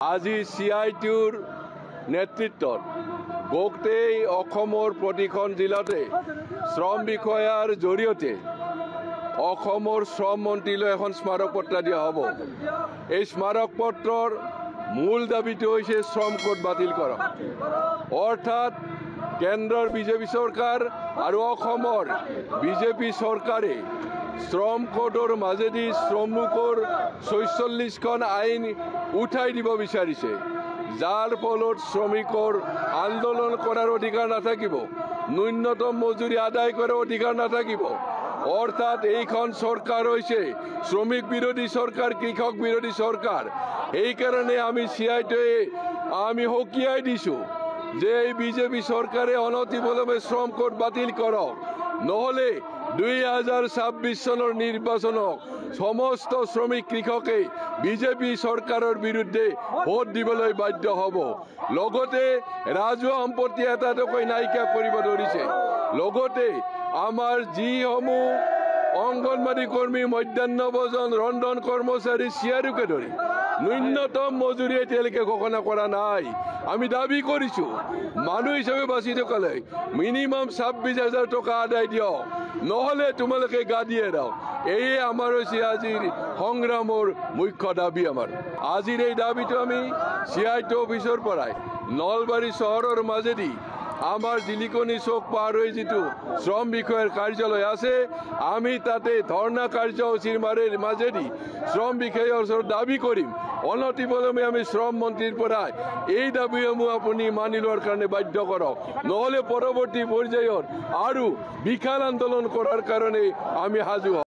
আজি CITUৰ নেতৃত্বত গোটেই অসমৰ প্ৰতিখন জিলাতে শ্ৰম বিষয়াৰ জৰিয়তে অসমৰ শ্ৰম মন্ত্ৰীলৈ এখন স্মাৰক পত্ৰ দিয়া হ'ব। এই স্মাৰক পত্ৰৰ মূল দাবীটো হৈছে শ্ৰম কোড বাতিল কৰক। অৰ্থাৎ কেন্দ্ৰৰ বিজেপি চৰকাৰ আৰু অসমৰ বিজেপি চৰকাৰে শ্ৰম কোডৰ মাজেদি শ্ৰমিকৰ 46খন আইন উঠাই দিব বিচাৰিছে, যাৰ ফলত শ্ৰমিকৰ আন্দোলন কৰাৰ অধিকাৰ নাথাকিব, ন্যূনতম মজুৰি আদায় কৰাৰ অধিকাৰ নাথাকিব। অৰ্থাৎ এইখন চৰকাৰ হৈছে শ্ৰমিক বিৰোধী চৰকাৰ, কৃষক বিৰোধী চৰকাৰ। এইকাৰণে আমি CITUৱে আমি সকীয়াই দিছোঁ যে এই বিজেপি চৰকাৰে অনতিপলমে শ্ৰম কোড বাতিল কৰক, নহ'লে 2026 চনৰ নিৰ্বাচনক সমস্ত শ্ৰমিক কৃষকে বিজেপি চৰকাৰৰ বিৰুদ্ধে ভোট দিবলৈ বাধ্য হ'ব। লগতে ৰাজহুৱা সম্পত্তি এটা এটাকৈ নাইকিয়া কৰিব ধৰিছে। লগতে আমাৰ যিসমূহ অংগনবাড়ী কৰ্মী, মধ্যাহ্ন ভোজন, ৰন্ধন কৰ্মচাৰী, চিয়াৰুকে ধৰি ন্যূনতম মজুৰি এতিয়ালৈকে ঘোষণা কৰা নাই। আমি দাবী কৰিছোঁ মানুহ হিচাপে বাচি থকালৈ মিনিমাম 26,000 টকা আদায় দিয়ক, নহ'লে তোমালোকে গা দিয়ে এৰাওক। এয়ে আমাৰ হৈছে আজিৰ সংগ্ৰামৰ মুখ্য দাবী। আমাৰ আজিৰ এই দাবীটো আমি CITU অফিচৰ পৰাই নলবাৰী চহৰৰ মাজেদি আমাৰ জিলিকনি চৌক পাৰ হৈ যিটো শ্ৰম বিষয়াৰ কাৰ্যালয় আছে, আমি তাতে ধৰ্ণা কাৰ্যসূচীৰ মাজেদি শ্ৰম বিষয়াৰ ওচৰত দাবী কৰিম। অনতিপলমে আমি শ্ৰম মন্ত্ৰীৰ পৰা এই দাবীসমূহ আপুনি মানি লোৱাৰ কাৰণে বাধ্য কৰক, নহ'লে পৰৱৰ্তী পৰ্যায়ত আৰু বিশাল আন্দোলন কৰাৰ কাৰণে আমি সাজু হ'ম।